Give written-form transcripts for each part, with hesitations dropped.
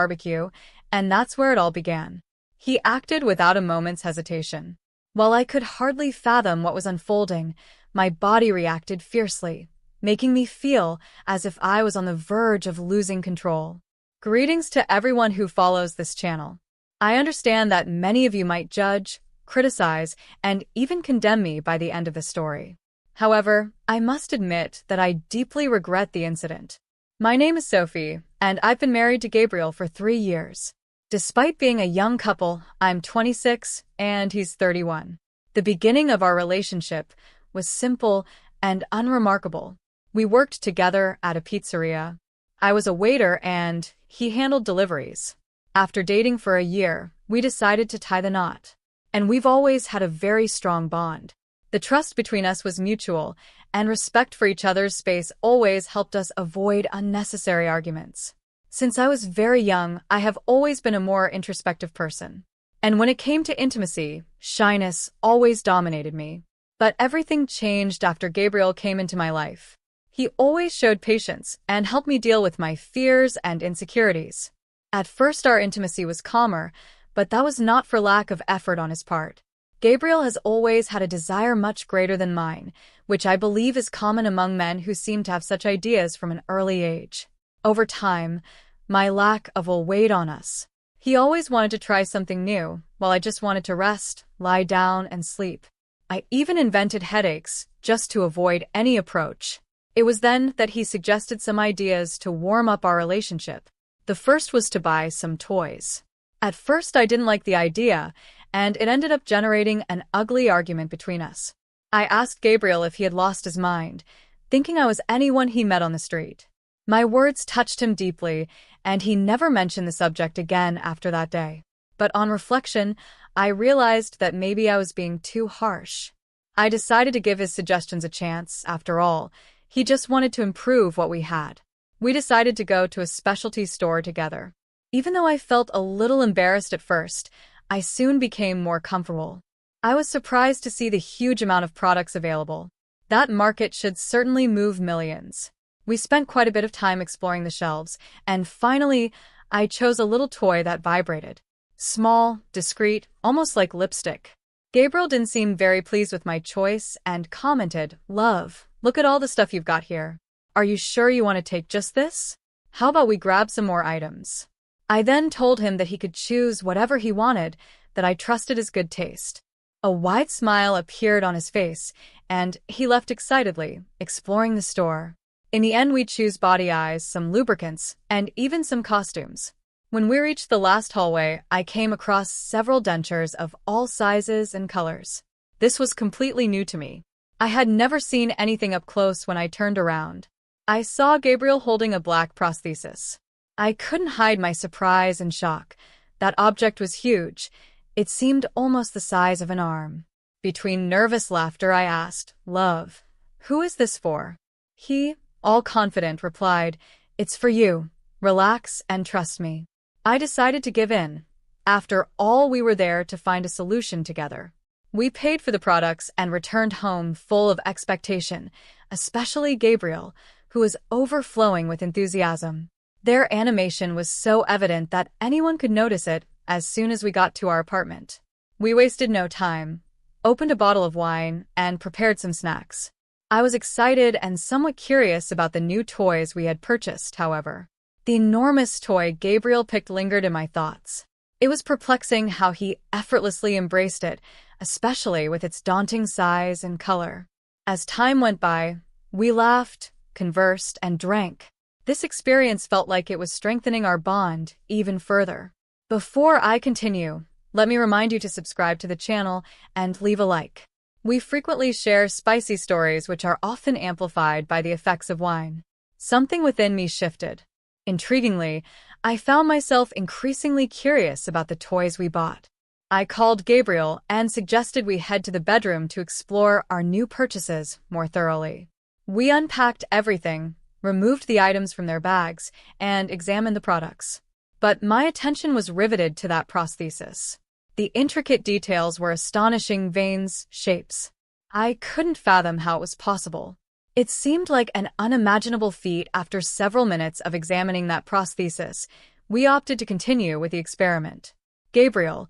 barbecue, and that's where it all began. He acted without a moment's hesitation. While I could hardly fathom what was unfolding, my body reacted fiercely, making me feel as if I was on the verge of losing control. Greetings to everyone who follows this channel. I understand that many of you might judge, criticize, and even condemn me by the end of the story. However, I must admit that I deeply regret the incident. My name is Sophie, and I've been married to Gabriel for 3 years. Despite being a young couple, I'm 26 and he's 31. The beginning of our relationship was simple and unremarkable. We worked together at a pizzeria. I was a waiter and he handled deliveries. After dating for a year, we decided to tie the knot. And we've always had a very strong bond. The trust between us was mutual, and respect for each other's space always helped us avoid unnecessary arguments. Since I was very young, I have always been a more introspective person. And when it came to intimacy, shyness always dominated me. But everything changed after Gabriel came into my life. He always showed patience and helped me deal with my fears and insecurities. At first, our intimacy was calmer, but that was not for lack of effort on his part. Gabriel has always had a desire much greater than mine, which I believe is common among men who seem to have such ideas from an early age. Over time, my lack of will weighed on us. He always wanted to try something new, while I just wanted to rest, lie down, and sleep. I even invented headaches just to avoid any approach. It was then that he suggested some ideas to warm up our relationship. The first was to buy some toys. At first, I didn't like the idea, and it ended up generating an ugly argument between us. I asked Gabriel if he had lost his mind, thinking I was anyone he met on the street. My words touched him deeply, and he never mentioned the subject again after that day. But on reflection, I realized that maybe I was being too harsh. I decided to give his suggestions a chance. After all, he just wanted to improve what we had. We decided to go to a specialty store together. Even though I felt a little embarrassed at first, I soon became more comfortable. I was surprised to see the huge amount of products available. That market should certainly move millions. We spent quite a bit of time exploring the shelves, and finally, I chose a little toy that vibrated. Small, discreet, almost like lipstick. Gabriel didn't seem very pleased with my choice and commented, "Love, look at all the stuff you've got here. Are you sure you want to take just this? How about we grab some more items?" I then told him that he could choose whatever he wanted, that I trusted his good taste. A wide smile appeared on his face, and he left excitedly, exploring the store. In the end, we chose body eyes, some lubricants, and even some costumes. When we reached the last hallway, I came across several dentures of all sizes and colors. This was completely new to me. I had never seen anything up close. When I turned around, I saw Gabriel holding a black prosthesis. I couldn't hide my surprise and shock. That object was huge. It seemed almost the size of an arm. Between nervous laughter, I asked, "Love, who is this for?" He, all confident, replied, "It's for you. Relax and trust me." I decided to give in. After all, we were there to find a solution together. We paid for the products and returned home full of expectation, especially Gabriel, who was overflowing with enthusiasm. Their animation was so evident that anyone could notice it as soon as we got to our apartment. We wasted no time, opened a bottle of wine, and prepared some snacks. I was excited and somewhat curious about the new toys we had purchased, however. The enormous toy Gabriel picked lingered in my thoughts. It was perplexing how he effortlessly embraced it, especially with its daunting size and color. As time went by, we laughed, conversed, and drank. This experience felt like it was strengthening our bond even further. Before I continue, let me remind you to subscribe to the channel and leave a like. We frequently share spicy stories which are often amplified by the effects of wine. Something within me shifted. Intriguingly, I found myself increasingly curious about the toys we bought. I called Gabriel and suggested we head to the bedroom to explore our new purchases more thoroughly. We unpacked everything, removed the items from their bags, and examined the products. But my attention was riveted to that prosthesis. The intricate details were astonishing: veins, shapes. I couldn't fathom how it was possible. It seemed like an unimaginable feat. After several minutes of examining that prosthesis, We opted to continue with the experiment. Gabriel,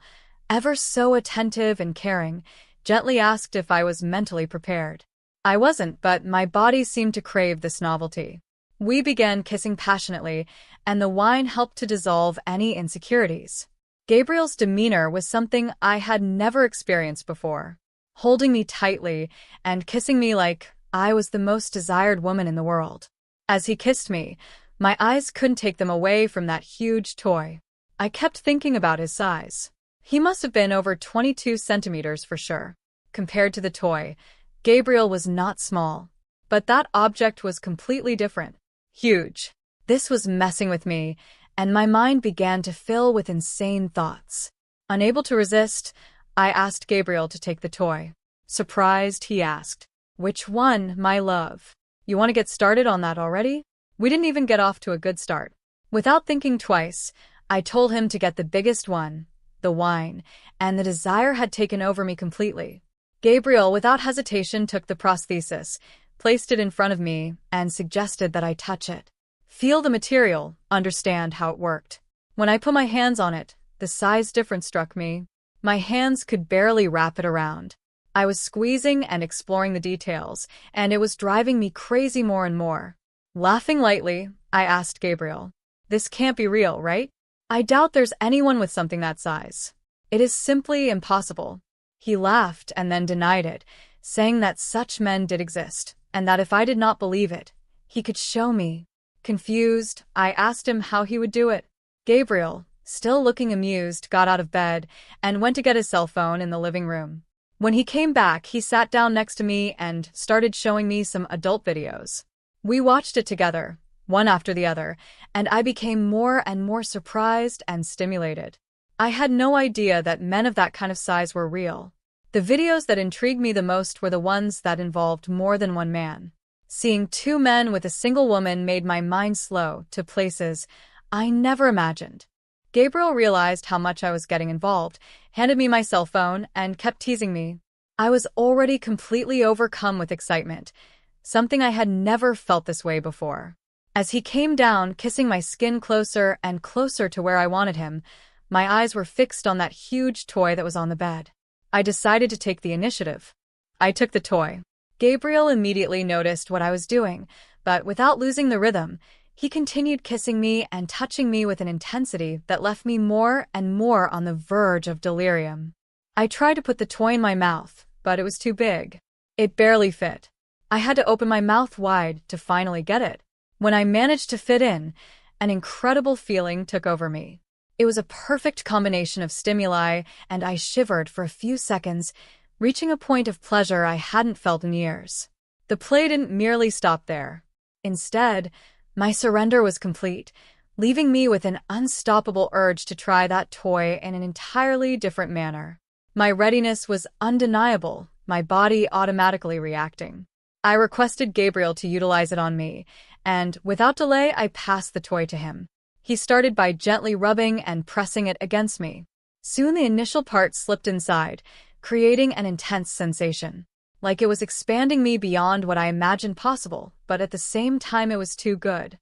ever so attentive and caring, gently asked if I was mentally prepared. I wasn't, but my body seemed to crave this novelty. We began kissing passionately, and the wine helped to dissolve any insecurities. Gabriel's demeanor was something I had never experienced before, holding me tightly and kissing me like I was the most desired woman in the world. As he kissed me, my eyes couldn't take them away from that huge toy. I kept thinking about his size. He must have been over 22 centimeters for sure. Compared to the toy, Gabriel was not small, but that object was completely different. Huge. This was messing with me, and my mind began to fill with insane thoughts. Unable to resist, I asked Gabriel to take the toy. Surprised, he asked, "Which one, my love? You want to get started on that already?" We didn't even get off to a good start. Without thinking twice, I told him to get the biggest one, the wine, and the desire had taken over me completely. Gabriel, without hesitation, took the prosthesis, placed it in front of me, and suggested that I touch it. Feel the material, understand how it worked. When I put my hands on it, the size difference struck me. My hands could barely wrap it around. I was squeezing and exploring the details, and it was driving me crazy more and more. Laughing lightly, I asked Gabriel, "This can't be real, right? I doubt there's anyone with something that size. It is simply impossible." He laughed and then denied it, saying that such men did exist, and that if I did not believe it, he could show me. Confused, I asked him how he would do it. Gabriel, still looking amused, got out of bed and went to get his cell phone in the living room. When he came back, he sat down next to me and started showing me some adult videos. We watched it together, one after the other, and I became more and more surprised and stimulated. I had no idea that men of that kind of size were real. The videos that intrigued me the most were the ones that involved more than one man. Seeing two men with a single woman made my mind slow to places I never imagined. Gabriel realized how much I was getting involved, handed me my cell phone, and kept teasing me. I was already completely overcome with excitement, something I had never felt this way before. As he came down, kissing my skin closer and closer to where I wanted him, my eyes were fixed on that huge toy that was on the bed. I decided to take the initiative. I took the toy. Gabriel immediately noticed what I was doing, but without losing the rhythm, he continued kissing me and touching me with an intensity that left me more and more on the verge of delirium. I tried to put the toy in my mouth, but it was too big. It barely fit. I had to open my mouth wide to finally get it. When I managed to fit in, an incredible feeling took over me. It was a perfect combination of stimuli, and I shivered for a few seconds, reaching a point of pleasure I hadn't felt in years. The play didn't merely stop there. Instead, my surrender was complete, leaving me with an unstoppable urge to try that toy in an entirely different manner. My readiness was undeniable, my body automatically reacting. I requested Gabriel to utilize it on me, and without delay I passed the toy to him. He started by gently rubbing and pressing it against me. Soon the initial part slipped inside, creating an intense sensation. Like it was expanding me beyond what I imagined possible, but at the same time it was too good.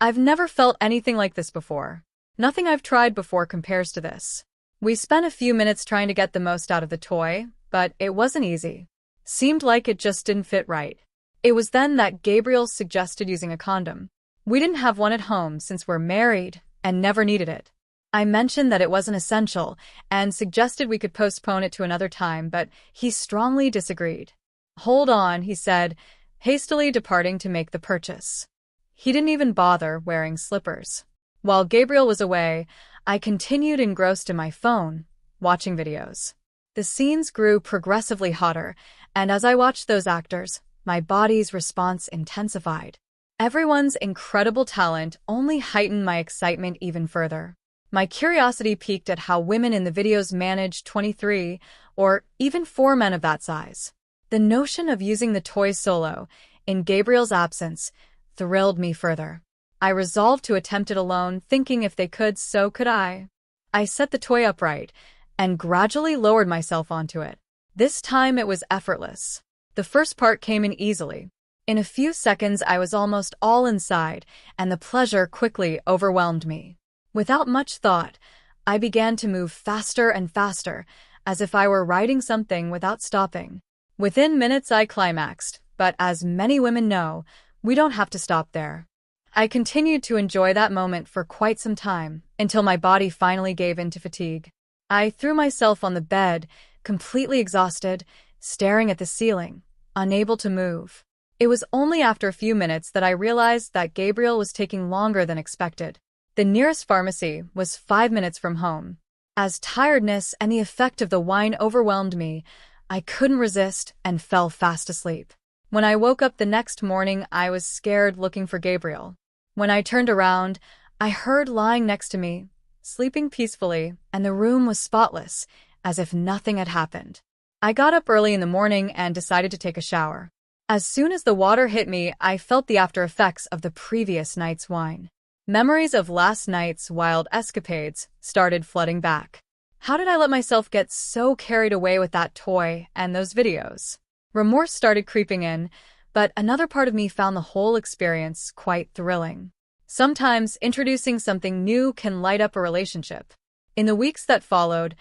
I've never felt anything like this before. Nothing I've tried before compares to this. We spent a few minutes trying to get the most out of the toy, but it wasn't easy. Seemed like it just didn't fit right. It was then that Gabriel suggested using a condom. We didn't have one at home since we're married and never needed it. I mentioned that it wasn't essential and suggested we could postpone it to another time, but he strongly disagreed. "Hold on," he said, hastily departing to make the purchase. He didn't even bother wearing slippers. While Gabriel was away, I continued engrossed in my phone, watching videos. The scenes grew progressively hotter, and as I watched those actors, my body's response intensified. Everyone's incredible talent only heightened my excitement even further. My curiosity piqued at how women in the videos managed 23 or even 4 men of that size. The notion of using the toy solo, in Gabriel's absence, thrilled me further. I resolved to attempt it alone, thinking if they could, so could I. I set the toy upright and gradually lowered myself onto it. This time it was effortless. The first part came in easily. In a few seconds I was almost all inside, and the pleasure quickly overwhelmed me. Without much thought, I began to move faster and faster, as if I were riding something without stopping. Within minutes I climaxed, but as many women know, we don't have to stop there. I continued to enjoy that moment for quite some time, until my body finally gave in to fatigue. I threw myself on the bed, completely exhausted, staring at the ceiling, unable to move. It was only after a few minutes that I realized that Gabriel was taking longer than expected. The nearest pharmacy was 5 minutes from home. As tiredness and the effect of the wine overwhelmed me, I couldn't resist and fell fast asleep. When I woke up the next morning, I was scared looking for Gabriel. When I turned around, I heard lying next to me, sleeping peacefully, and the room was spotless, as if nothing had happened. I got up early in the morning and decided to take a shower. As soon as the water hit me, I felt the after effects of the previous night's wine. Memories of last night's wild escapades started flooding back. How did I let myself get so carried away with that toy and those videos? Remorse started creeping in, but another part of me found the whole experience quite thrilling. Sometimes introducing something new can light up a relationship. In the weeks that followed,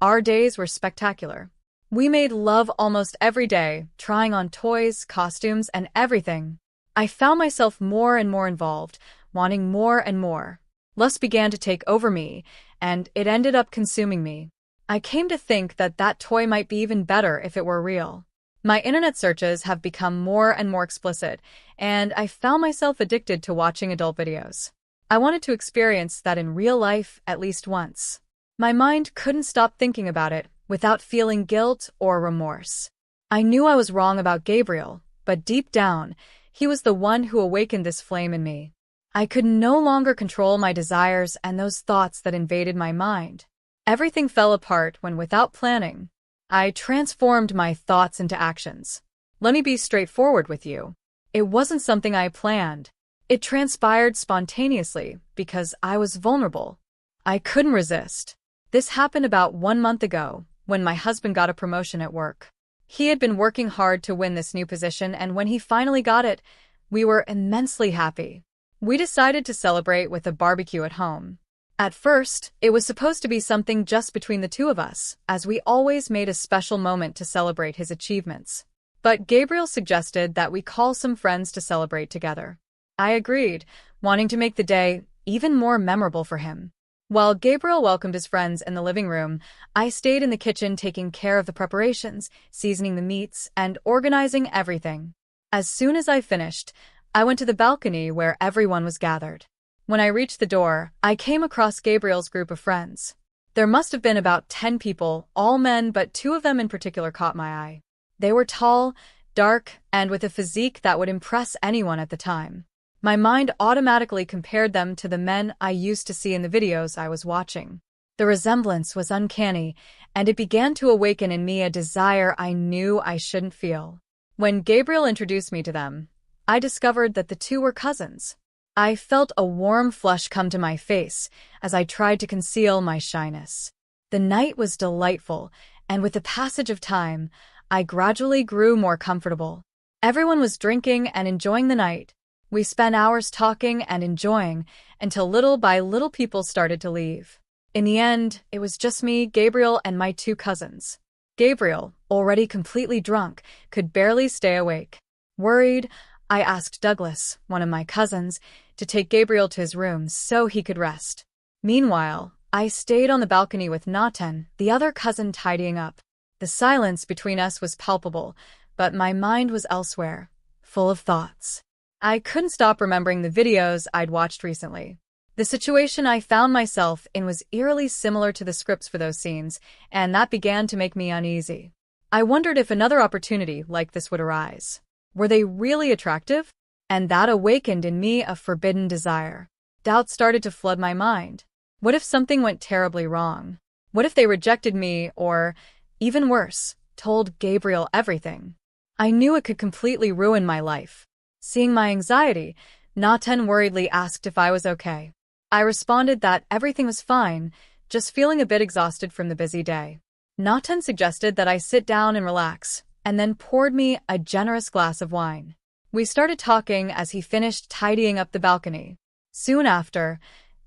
our days were spectacular. We made love almost every day, trying on toys, costumes, and everything. I found myself more and more involved, wanting more and more. Lust began to take over me, and it ended up consuming me. I came to think that that toy might be even better if it were real. My internet searches have become more and more explicit, and I found myself addicted to watching adult videos. I wanted to experience that in real life at least once. My mind couldn't stop thinking about it without feeling guilt or remorse. I knew I was wrong about Gabriel, but deep down, he was the one who awakened this flame in me. I could no longer control my desires and those thoughts that invaded my mind. Everything fell apart when, without planning, I transformed my thoughts into actions. Let me be straightforward with you. It wasn't something I planned. It transpired spontaneously because I was vulnerable. I couldn't resist. This happened about 1 month ago, when my husband got a promotion at work. He had been working hard to win this new position, and when he finally got it, we were immensely happy. We decided to celebrate with a barbecue at home. At first, it was supposed to be something just between the two of us, as we always made a special moment to celebrate his achievements. But Gabriel suggested that we call some friends to celebrate together. I agreed, wanting to make the day even more memorable for him. While Gabriel welcomed his friends in the living room, I stayed in the kitchen taking care of the preparations, seasoning the meats, and organizing everything. As soon as I finished, I went to the balcony where everyone was gathered. When I reached the door, I came across Gabriel's group of friends. There must have been about 10 people, all men, but 2 of them in particular caught my eye. They were tall, dark, and with a physique that would impress anyone at the time. My mind automatically compared them to the men I used to see in the videos I was watching. The resemblance was uncanny, and it began to awaken in me a desire I knew I shouldn't feel. When Gabriel introduced me to them, I discovered that the 2 were cousins. I felt a warm flush come to my face as I tried to conceal my shyness. The night was delightful, and with the passage of time, I gradually grew more comfortable. Everyone was drinking and enjoying the night. We spent hours talking and enjoying until little by little people started to leave. In the end, it was just me, Gabriel, and my 2 cousins. Gabriel, already completely drunk, could barely stay awake. Worried, I asked Douglas, one of my cousins, to take Gabriel to his room so he could rest. Meanwhile, I stayed on the balcony with Nathan, the other cousin, tidying up. The silence between us was palpable, but my mind was elsewhere, full of thoughts. I couldn't stop remembering the videos I'd watched recently. The situation I found myself in was eerily similar to the scripts for those scenes, and that began to make me uneasy. I wondered if another opportunity like this would arise. Were they really attractive? And that awakened in me a forbidden desire. Doubt started to flood my mind. What if something went terribly wrong? What if they rejected me or, even worse, told Gabriel everything? I knew it could completely ruin my life. Seeing my anxiety, Nathan worriedly asked if I was okay. I responded that everything was fine, just feeling a bit exhausted from the busy day. Nathan suggested that I sit down and relax, and then poured me a generous glass of wine. We started talking as he finished tidying up the balcony. Soon after,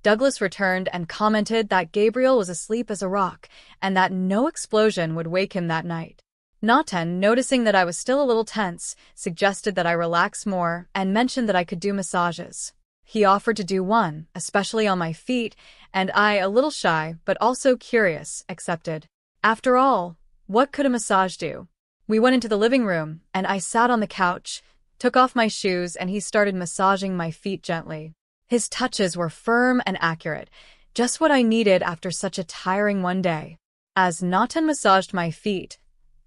Douglas returned and commented that Gabriel was asleep as a rock and that no explosion would wake him that night. Nathan, noticing that I was still a little tense, suggested that I relax more and mentioned that I could do massages. He offered to do one, especially on my feet, and I, a little shy but also curious, accepted. After all, what could a massage do? We went into the living room, and I sat on the couch, took off my shoes, and he started massaging my feet gently. His touches were firm and accurate, just what I needed after such a tiring one day. As Nathan massaged my feet,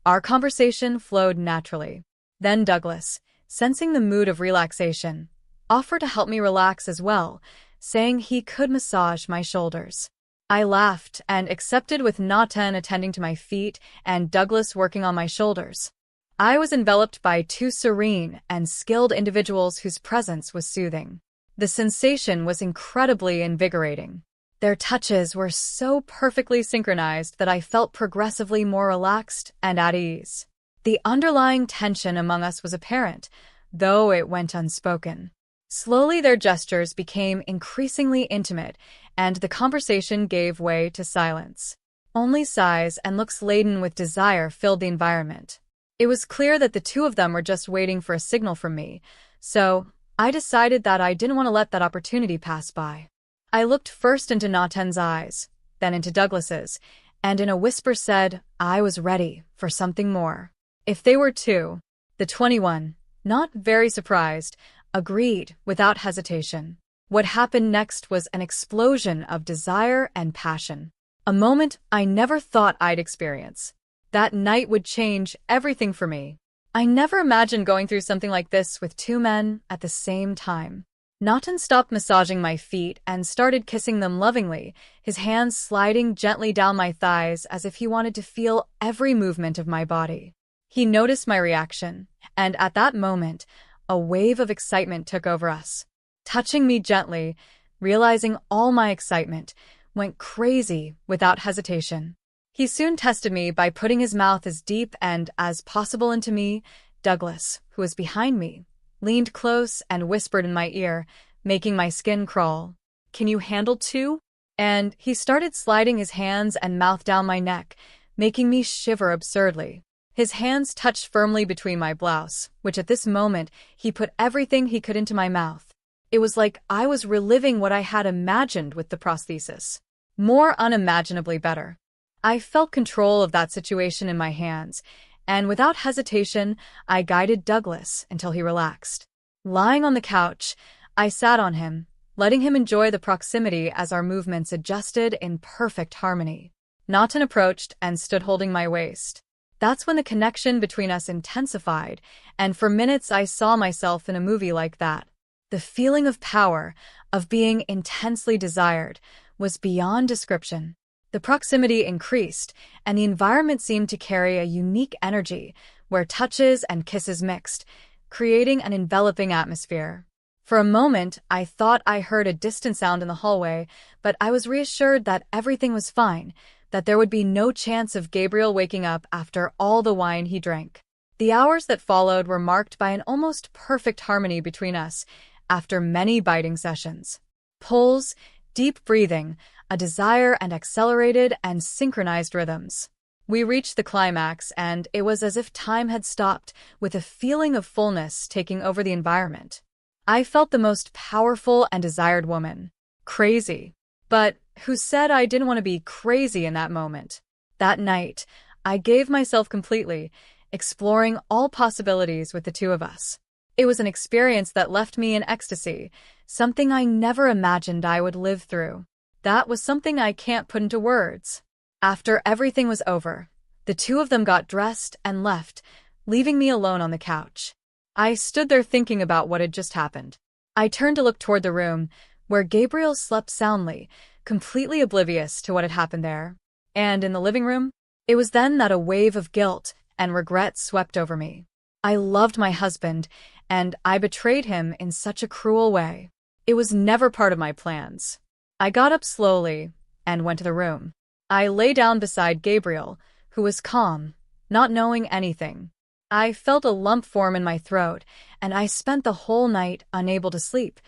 our conversation flowed naturally. Then Douglas, sensing the mood of relaxation, offered to help me relax as well, saying he could massage my shoulders. I laughed and accepted, with Nathan attending to my feet and Douglas working on my shoulders. I was enveloped by two serene and skilled individuals whose presence was soothing. The sensation was incredibly invigorating. Their touches were so perfectly synchronized that I felt progressively more relaxed and at ease. The underlying tension among us was apparent, though it went unspoken. Slowly their gestures became increasingly intimate, and the conversation gave way to silence. Only sighs and looks laden with desire filled the environment. It was clear that the two of them were just waiting for a signal from me, so I decided that I didn't want to let that opportunity pass by. I looked first into Nathan's eyes, then into Douglas's, and in a whisper said I was ready for something more. If they were too, the 21, not very surprised, agreed without hesitation. What happened next was an explosion of desire and passion. A moment I never thought I'd experience. That night would change everything for me. I never imagined going through something like this with two men at the same time. Nathan stopped massaging my feet and started kissing them lovingly, his hands sliding gently down my thighs as if he wanted to feel every movement of my body. He noticed my reaction, and at that moment, a wave of excitement took over us. Touching me gently, realizing all my excitement, went crazy without hesitation. He soon tested me by putting his mouth as deep and as possible into me. Douglas, who was behind me, leaned close and whispered in my ear, making my skin crawl. "Can you handle two?" And he started sliding his hands and mouth down my neck, making me shiver absurdly. His hands touched firmly between my blouse, which at this moment he put everything he could into my mouth. It was like I was reliving what I had imagined with the prosthesis. More unimaginably better. I felt control of that situation in my hands, and without hesitation, I guided Douglas until he relaxed. Lying on the couch, I sat on him, letting him enjoy the proximity as our movements adjusted in perfect harmony. Nathan approached and stood holding my waist. That's when the connection between us intensified, and for minutes I saw myself in a movie like that. The feeling of power, of being intensely desired, was beyond description. The proximity increased, and the environment seemed to carry a unique energy, where touches and kisses mixed, creating an enveloping atmosphere. For a moment, I thought I heard a distant sound in the hallway, but I was reassured that everything was fine, that there would be no chance of Gabriel waking up after all the wine he drank. The hours that followed were marked by an almost perfect harmony between us, after many biting sessions. Pulls, deep breathing, a desire, and accelerated and synchronized rhythms. We reached the climax, and it was as if time had stopped, with a feeling of fullness taking over the environment. I felt the most powerful and desired woman. Crazy. But who said I didn't want to be crazy in that moment? That night, I gave myself completely, exploring all possibilities with the two of us. It was an experience that left me in ecstasy, something I never imagined I would live through. That was something I can't put into words. After everything was over, the two of them got dressed and left, leaving me alone on the couch. I stood there thinking about what had just happened. I turned to look toward the room, where Gabriel slept soundly, completely oblivious to what had happened there. And in the living room, it was then that a wave of guilt and regret swept over me. I loved my husband, and I betrayed him in such a cruel way. It was never part of my plans. I got up slowly and went to the room. I lay down beside Gabriel, who was calm, not knowing anything. I felt a lump form in my throat, and I spent the whole night unable to sleep,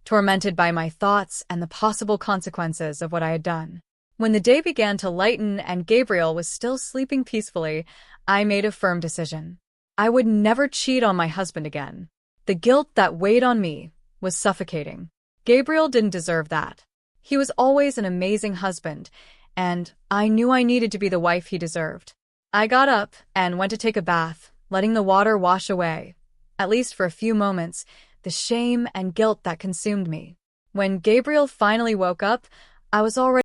tormented by my thoughts and the possible consequences of what I had done. When the day began to lighten and Gabriel was still sleeping peacefully, I made a firm decision. I would never cheat on my husband again. The guilt that weighed on me was suffocating. Gabriel didn't deserve that. He was always an amazing husband, and I knew I needed to be the wife he deserved. I got up and went to take a bath, letting the water wash away, at least for a few moments, the shame and guilt that consumed me. When Gabriel finally woke up, I was already